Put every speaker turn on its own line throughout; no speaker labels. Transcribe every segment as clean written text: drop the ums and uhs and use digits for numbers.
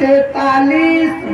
43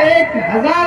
1000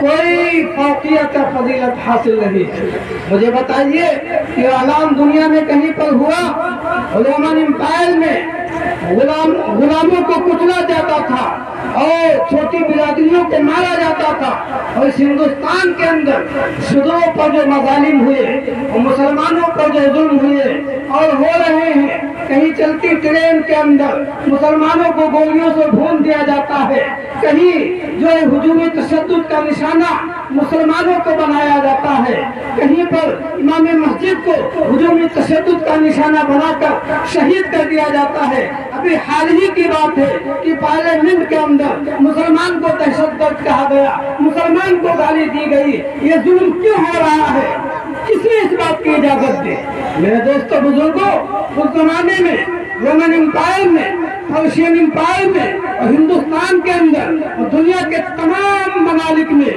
کوئی فوقیت فضیلت حاصل نہیں ہے۔ مجھے بتائیے کہ اعلان دنیا میں کہیں پر ہوا؟ رومن امپائر میں غلاموں کو کچلا جاتا تھا اور چھوٹی برادریوں کو مارا جاتا تھا، اور اس ہندوستان کے اندر شدوں پر جو مظالم ہوئے اور مسلمانوں پر جو ظلم ہوئے اور ہو رہے ہیں، کہیں چلتی ٹرین کے اندر مسلمانوں کو گولیوں سے بھون دیا جاتا ہے، کہیں جو ہجومی تشدد کا نشانہ مسلمانوں کو بنایا جاتا ہے، کہیں پر امام مسجد کو ہجومی تشدد کا نشانہ بنا کر شہید کر دیا جاتا ہے۔ ابھی حال ہی کی بات ہے کہ پارلیمنٹ کے اندر مسلمان کو دہشت گرد کہا گیا، مسلمان کو گالی دی گئی۔ یہ ظلم کیوں ہو رہا ہے؟ کس نے اس بات کی اجازت دی؟ میرے دوستوں بزرگوں، اس زمانے میں رومن امپائر میں، پرشین امپائر میں اور ہندوستان کے اندر اور دنیا کے تمام ممالک میں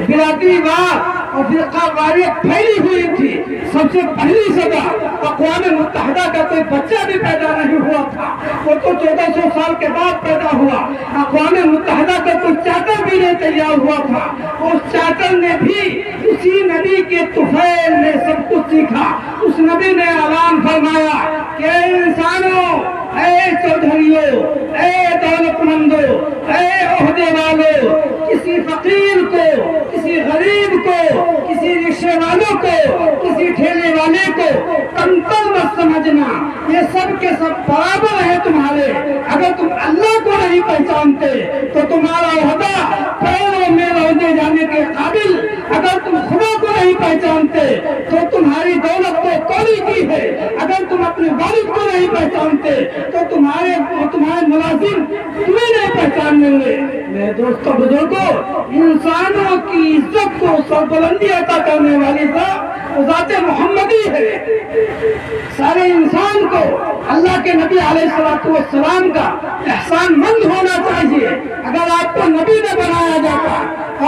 برادری وار اور فرقہ واریت پھیلی ہوئی تھی۔ سب سے پہلی سزا اقوام متحدہ کا کوئی بچہ بھی پیدا نہیں ہوا تھا، وہ تو 1400 سال کے بعد پیدا ہوا۔ اقوام متحدہ کا کوئی چارٹر بھی نہیں تیار ہوا تھا، اس چارٹر نے بھی اسی نبی کے طفیل نے سب کچھ سیکھا۔ اس نبی نے اعلان فرمایا کہ اے انسانوں، اے چودھریوں، اے دولت مندوں، اے عہدے والوں، کسی فقیر کو، کسی غریب کو، کسی رکشے والوں کو، کسی ٹھیلے والے کو کمتر مت سمجھنا، یہ سب کے سب برابر ہیں تمہارے۔ اگر تم اللہ کو نہیں پہچانتے تو تمہارا عہدہ پیروں میں رونے جانے کے قابل، اگر تم خدا کو نہیں پہچانتے تو تمہاری دولت تو کوڑی کی ہے، اگر تم اپنے والد کو نہیں پہچانتے تو تمہارے ملازم تمہیں نہیں پہچانیں گے۔ میرے دوستوں بزرگوں، انسانوں کی عزت کو سربلندی عطا کرنے والی ذات محمدی ہے۔ سارے انسان کو اللہ کے نبی علیہ السلام کا احسان مند ہونا چاہیے۔ اگر آپ کو نبی نے بنایا جاتا،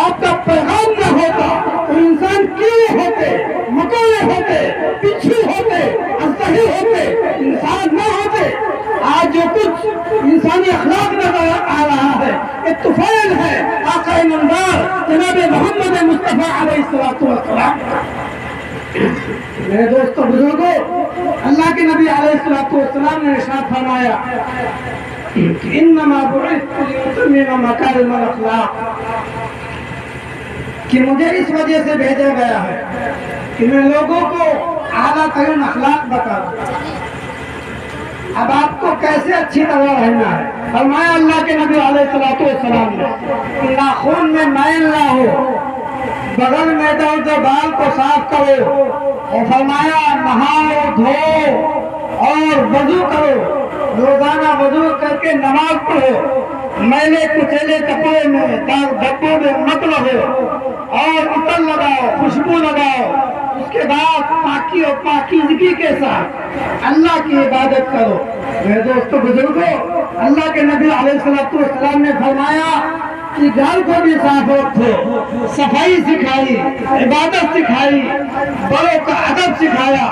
آپ کا پیغام نہ ہوتا تو انسان کیڑے ہوتے، مکوڑے ہوتے، بچھو ہوتے، اژدہے ہوتے، انسان نہ ہوتے۔ آج جو کچھ انسانی اخلاق نظر آ رہا ہے، یہ طفیل ہے آقا نامدار جناب محمد مصطفیٰ علیہ السلام۔ میرے دوستوں بزرگوں، اللہ کے نبی علیہ السلام نے ارشاد فرمایا کہ انما بعثت لاتمم مکارم الاخلاق، کہ مجھے اس وجہ سے بھیجا گیا ہے کہ میں لوگوں کو اعلیٰ ترین اخلاق بتا دوں۔ اب آپ کو کیسے اچھی طرح رہنا ہے؟ فرمایا اللہ کے نبی علیہ السلام نے کہ ناخن میں میل نہ ہو، بغل میں درد بال کو صاف کرو، اور فرمایا نہاؤ دھو اور وضو کرو، روزانہ وضو کر کے نماز پڑھو، میلے کچیلے کپڑے میں ڈبوں میں مت رہو، اور عطر لگاؤ، خوشبو لگاؤ، اس کے بعد پاکی اور پاکیزگی کے ساتھ اللہ کی عبادت کرو۔ میرے دوستو بزرگوں، اللہ کے نبی علیہ السلام نے فرمایا کہ گھر کو بھی صاف رکھو، صفائی سکھائی، عبادت سکھائی، بڑوں کا ادب سکھایا،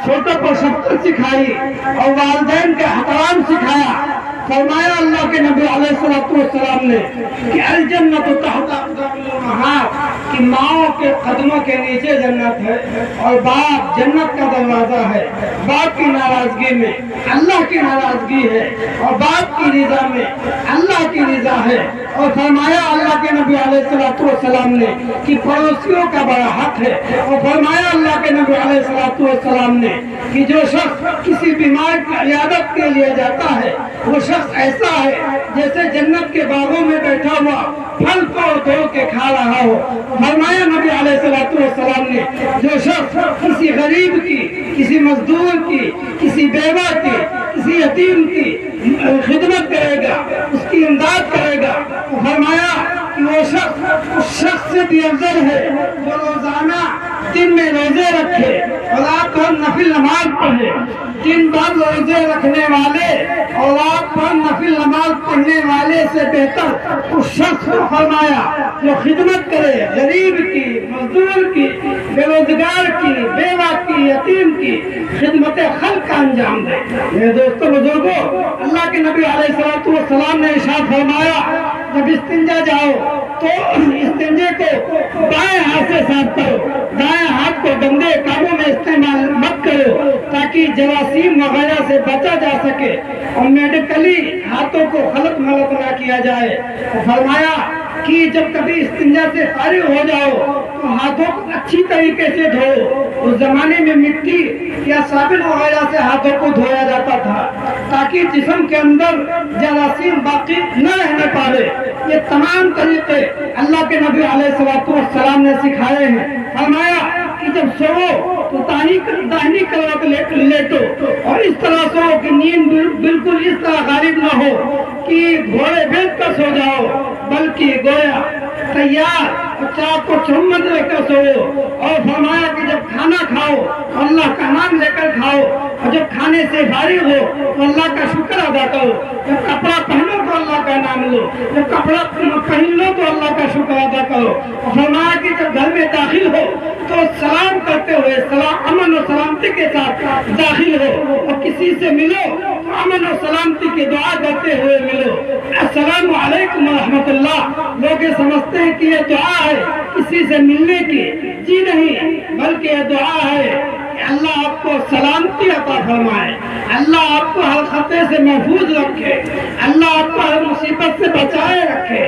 چھوٹوں کو شفقت سکھائی، اور والدین کا احترام سکھایا۔ فرمایا اللہ کے نبی علیہ السلام نے کہ الجنت تحت اقدام الامہات، کہ ماؤں کے قدموں کے نیچے جنت ہے، اور باپ جنت کا دروازہ ہے۔ باپ کی ناراضگی میں اللہ کی ناراضگی ہے، اور باپ کی رضا میں اللہ کی رضا ہے۔ اور فرمایا اللہ کے نبی علیہ السلام نے کہ پڑوسیوں کا بڑا حق ہے، اور فرمایا اللہ کے نبی علیہ السلام نے کہ جو شخص کسی بیمار کی عیادت کے لیے جاتا ہے، وہ شخص ایسا ہے جیسے جنت کے باغوں میں بیٹھا ہوا پھل کو دھو کے کھا رہا ہو۔ فرمایا نبی علیہ السلام نے جو شخص کسی غریب کی، کسی مزدور کی، کسی بیوہ کی، کسی یتیم کی خدمت کرے گا، اس کی امداد کرے گا، فرمایا کہ وہ شخص اس شخص سے بھی افضل ہے جو روزانہ دن میں روزے رکھے اور رات کو نفل نماز پڑھے۔ دن بھر روزے رکھنے والے اور رات بھر نفل نماز پڑھنے والے سے بہتر اس شخص کو فرمایا جو خدمت کرے غریب کی، مزدور کی، بے روزگار کی، بیوہ کی، یتیم کی خدمت خلق کا انجام دے۔ میرے دوستو بزرگوں، اللہ کے نبی علیہ السلام نے ارشاد فرمایا جب استنجا جاؤ تو استنجے کو بائیں ہاتھ سے صاف کرو، دائیں ہاتھ کو گندے کاموں میں استعمال مت کرو تاکہ جراثیم وغیرہ سے بچا جا سکے اور میڈیکلی ہاتھوں کو خلط ملط نہ کیا جائے۔ فرمایا کہ جب کبھی استنجا سے فارغ ہو جاؤ تو ہاتھوں کو اچھی طریقے سے دھو۔ اس زمانے میں مٹی یا صابن وغیرہ سے ہاتھوں کو دھویا جاتا تھا تاکہ جسم کے اندر جراثیم باقی نہ رہنے پائے۔ یہ تمام طریقے اللہ کے نبی علیہ السلام نے سکھائے ہیں۔ فرمایا کہ جب سو تو داہنی کروٹ لیٹو اور اس طرح سو کہ نیند بالکل اس طرح غالب نہ ہو کہ گھوڑے بیٹھ کر سو جاؤ، بلکہ گویا تیار اور چاک کو چمت لے کر سو۔ اور فرمایا کہ جب کھانا کھاؤ تو اللہ کا نام لے کر کھاؤ، اور جب کھانے سے فارغ ہو تو اللہ کا شکر ادا کرو۔ جب کپڑا پہنو تو اللہ کا نام لو، جب کپڑا پہن لو تو اللہ کا شکر ادا کرو۔ اور فرمایا کہ جب گھر میں داخل ہو تو سلام کرتے ہوئے امن و سلامتی کے ساتھ داخل ہو، اور کسی سے ملو تو امن و سلامتی کی دعا کرتے ہوئے ملو۔ السلام علیکم ورحمۃ اللہ۔ لوگ یہ سمجھتے ہیں کہ یہ دعا ہے کسی سے ملنے کی، جی نہیں، بلکہ یہ دعا ہے کہ اللہ آپ کو سلامتی عطا فرمائے، اللہ آپ کو ہر خطرے سے محفوظ رکھے، اللہ آپ کو ہر مصیبت سے بچائے رکھے،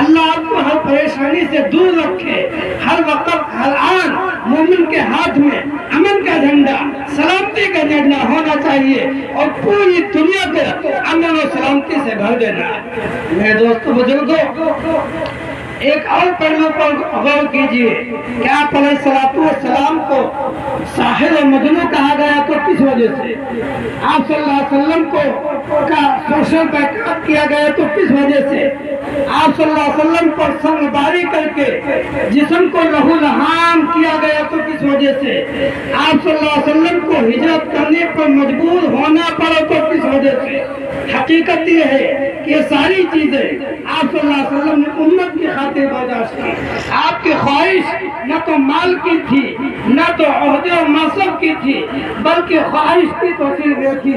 اللہ آپ کو ہر پریشانی سے دور رکھے۔ ہر وقت ہر آن مومن کے ہاتھ میں امن کا جھنڈا، سلامتی کا جھنڈا ہونا چاہیے اور پوری دنیا کو امن و سلامتی سے بھر دینا ہے۔ میرے دوستو بزرگوں، ایک اور پہلو پر غور کیجئے کہ آپ علیہ السلام کو ساحر و مجنون کہا گیا تو کس وجہ سے؟ آپ صلی اللہ علیہ وسلم کو کا سوشل بیکاٹ کیا گیا تو کس وجہ سے؟ آپ صلی اللہ علیہ وسلم پر سنگ باری کر کے جسم کو لہو لہان کیا گیا تو کس وجہ سے؟ آپ صلی اللہ علیہ وسلم کو ہجرت کرنے پر مجبور ہونا پڑا تو کس وجہ سے؟ حقیقت یہ ہے کہ یہ ساری چیزیں آپ صلی اللہ علیہ وسلم نے امت کی خاطر برداشت کی۔ آپ کی خواہش نہ تو مال کی تھی، نہ تو عہدے و منصب کی تھی، بلکہ خواہش کی تو صرف یہ تھی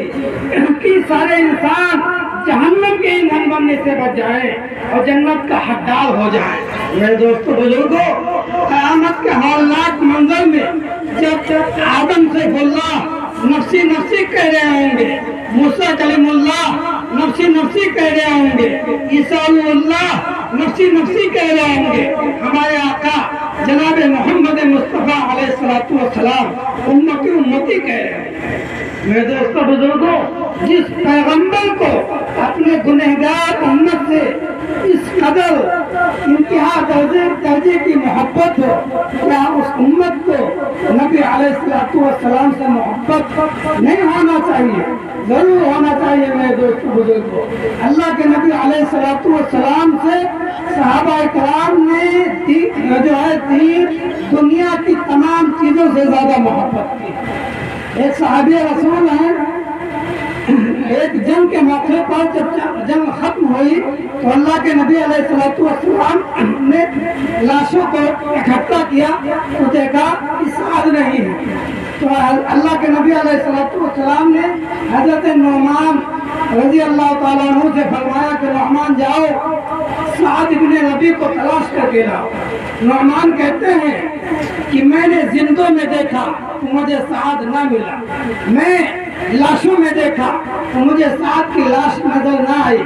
کہ سارے انسان جہنم کے ایندھن بننے سے بچ جائیں اور جنت کا حقدار ہو جائیں۔ میرے دوستو بزرگوں، قیامت کے ہولناک منظر میں جب آدم سیف اللہ نفسی نفسی کہہ رہے ہوں گے، موسیٰ کلیم اللہ نفسی نفسی کہہ رہے ہوں گے، عیسیٰ اللہ نفسی نفسی کہہ رہے ہوں گے، ہمارے آقا جناب محمد مصطفیٰ علیہ السلام امتی امتی کہہ رہے ہیں۔ میرے دوستو بزرگوں، جس پیغمبر کو اپنے گنہگار امت سے اس قدر انتہا درجے کی محبت ہو، کیا اس امت کو نبی علیہ السلام سے محبت نہیں ہونا چاہیے؟ ضرور ہونا چاہیے۔ میرے دوستو بزرگوں، اللہ کے نبی علیہ السلام سے صحابہ کرام نے جو ہے دین دنیا کی تمام چیزوں سے زیادہ محبت کی۔ ایک صحابی رسول ہیں، ایک جنگ کے موقع پر جب جنگ ختم ہوئی تو اللہ کے نبی علیہ السلام نے لاشوں کو اکٹھا کیا تو دیکھا کہ سعد نہیں ہے، تو اللہ کے نبی علیہ السلام نے حضرت نعمان رضی اللہ تعالیٰ عنہ سے فرمایا کہ نعمان جاؤ سعد ابن ربیع کو تلاش کر کے لاؤ۔ نعمان کہتے ہیں کہ میں نے زندوں میں دیکھا تو مجھے سعد نہ ملا، میں لاشوں میں دیکھا تو مجھے سعد کی لاش نظر نہ آئی،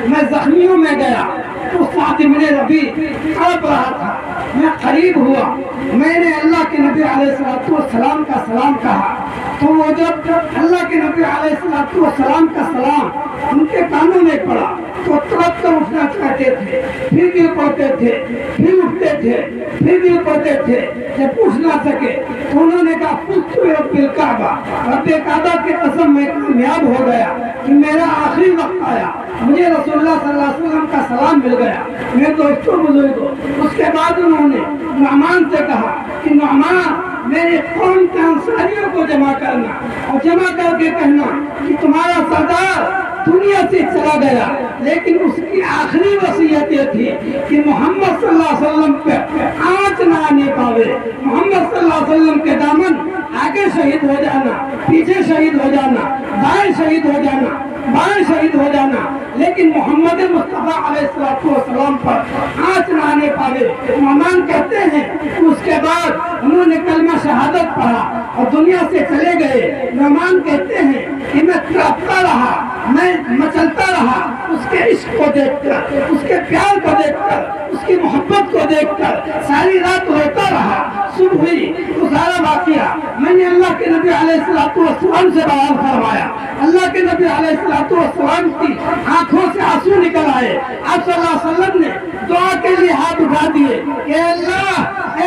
میں زخمیوں میں گیا تو سعد ابن ربیع تڑپ رہا تھا، میں قریب ہوا، میں نے اللہ کے نبی علیہ السلام کا سلام کہا تو وہ جب اللہ کے نبی علیہ السلام کا سلام ان کے کانوں میں پڑا تو تڑپ کر اٹھنا چاہتے تھے، پھر بھی پڑھتے تھے، پھر اٹھتے تھے، پھر بھی پڑھتے تھے، جب اٹھ نہ سکے تو انہوں نے کہا فزت برب الکعبہ، رب کعبہ کی قسم میں کامیاب ہو گیا کہ میرا آخری وقت آیا، مجھے رسول اللہ صلی اللہ علیہ وسلم کا سلام مل گیا۔ میرے دوستوں بزرگوں، اس کے بعد انہوں نے نعمان سے کہا کہ نعمان میرے قوم کے انصاریوں کو جمع کرنا اور جمع کر کے کہنا کہ تمہارا سردار دنیا سے چلا گیا لیکن اس کی آخری وصیت یہ تھی کہ محمد صلی اللہ علیہ وسلم پہ آنچ نہ آنے پاوے، محمد صلی اللہ علیہ علیہ وسلم کے دامن آگے شہید ہو جانا، پیچھے شہید ہو جانا، دائیں شہید ہو جانا، بائیں شہید ہو جانا، لیکن محمد مصطفیٰ علیہ السلام پر آنچ نہ آنے پاوے۔ نعمان کہتے ہیں اس کے بعد انہوں نے کلمہ شہادت پڑھا اور دنیا سے چلے گئے۔ نعمان کہتے ہیں کہ میں تڑپتا رہا، میں مچلتا رہا اس کے عشق کو دیکھ کر، اس کے پیار کو دیکھ کر، اس کی محبت کو دیکھ کر ساری رات روتا رہا۔ صبح ہوئی تو سارا واقعہ میں نے اللہ کے نبی علیہ السلام سے بیان فرمایا۔ اللہ کے نبی علیہ السلام کی آنکھوں سے آنسو نکل آئے۔ آپ صلی اللہ علیہ وسلم نے دعا کے لیے ہاتھ اٹھا دیے کہ اے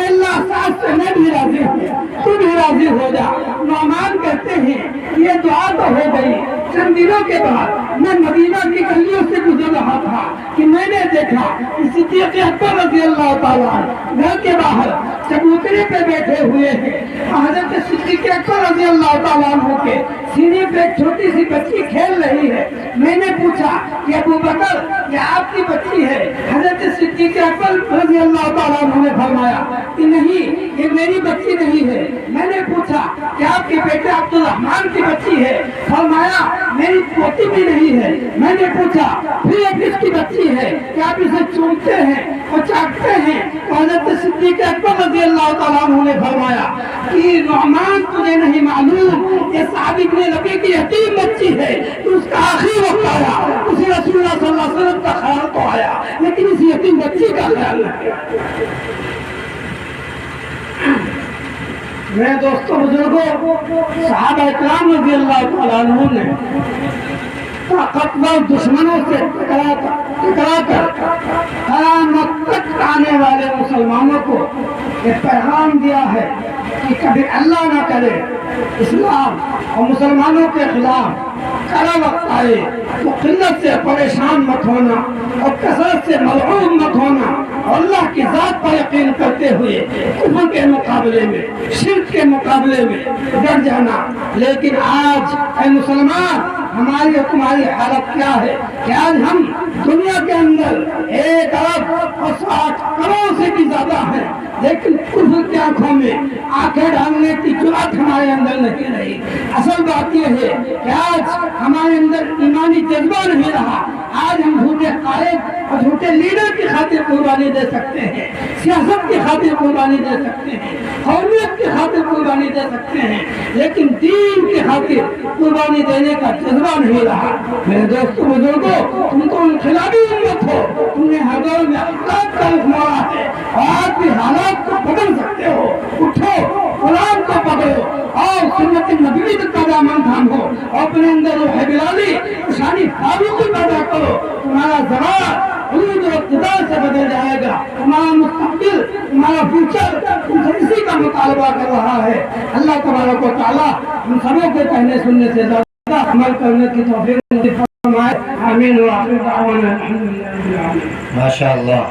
اللہ ساتھ سے میں بھی راضی ہوں، تو بھی راضی ہو جا۔ نعمان کہتے ہیں یہ دعا تو ہو گئی، چند دنوں کے بعد میں مدینہ کی گلیوں سے گزر رہا تھا کہ میں نے دیکھا صدیق اکبر رضی اللہ تعالیٰ گھر کے باہر چبوترے پہ بیٹھے ہوئے ہیں۔ حضرت صدیق اکبر رضی اللہ تعالیٰ عنہ کے سینے پہ ایک چھوٹی سی بچی کھیل رہی ہے۔ میں نے پوچھا کہ ابو بکر یہ آپ کی بچی ہے؟ حضرت صدیق اکبر رضی اللہ تعالیٰ عنہ نے فرمایا کہ نہیں، یہ میری بچی نہیں ہے۔ میں نے پوچھا کہ آپ کے بیٹے عبد الرحمن کی بچی ہے؟ فرمایا میری پوتی بھی نہیں ہے۔ میں نے پوچھا پھر یہ کس کی بچی ہے کہ آپ اسے چومتے ہیں اور چاٹتے ہیں؟ تو حضرت صدیق اکبر رضی اللہ تعالیٰ عنہ نے فرمایا کہ نعمان تجھے نہیں معلوم یہ صحابی ابن ربیع کی یتیم بچی ہے، تو اس کا آخری وقت آیا، اسے رسول اللہ صلی اللہ علیہ وسلم کا خیال تو آیا لیکن اس یتیم بچی کا خیال نہیں۔ میرے دوستوں بزرگوں، صحابہ اکرام رضی اللہ تعالیٰ عنہ نے طاقتور دشمنوں سے ٹکرا کر قیامت تک آنے والے مسلمانوں کو یہ پیغام دیا ہے کہ کبھی اللہ نہ کرے اسلام اور مسلمانوں کے خلاف کڑا وقت آئے تو قلت سے پریشان مت ہونا اور کثرت سے ملعون مت ہونا، اور اللہ کی ذات پر یقین کرتے ہوئے کفر کے مقابلے میں، شرک کے مقابلے میں ڈٹ جانا۔ لیکن آج اے مسلمان، ہماری اور تمہاری حالت کیا ہے کہ آج ہم دنیا کے اندر 1 ارب اور 60 کروڑ سے بھی زیادہ ہیں، لیکن کفر کی آنکھوں میں آنکھیں ڈالنے کی جرأت ہمارے اندر نہیں رہی۔ اصل بات یہ ہے کہ آج ہمارے اندر ایمانی جذبہ نہیں رہا۔ آج ہم جھوٹے قائد اور جھوٹے لیڈر کی خاطر قربانی دے سکتے ہیں، سیاست کی خاطر قربانی دے سکتے ہیں، قومیت کی خاطر قربانی دے سکتے ہیں، لیکن دین کی خاطر قربانی دینے کا جذبہ نہیں رہا۔ میرے دوستوں بزرگوں، تم تو انقلابی امت ہو، تم نے ہر دور میں اخلاق کا رخ موڑا ہے اور آج بھی حالات کو بدل سکتے ہو۔ اٹھو، قرآن کو پکڑو اور سنت نبوی کا دامن تھامو، اور اپنے اندر روح بلالی شانی فاروقی پیدا کرو۔ تمہارا زمان علوم و اقتدار سے بدل جائے گا، تمہارا مستقبل، تمہارا فیوچر تم سے اسی کا مطالبہ کر رہا ہے۔ اللہ تبارک و تعالیٰ ہم سبوں کے کہنے سننے سے زیادہ عمل کرنے کی توفیق فرمائے۔ آمین و آخر دعوانا الحمدللہ رب العالمین۔
ماشاءاللہ۔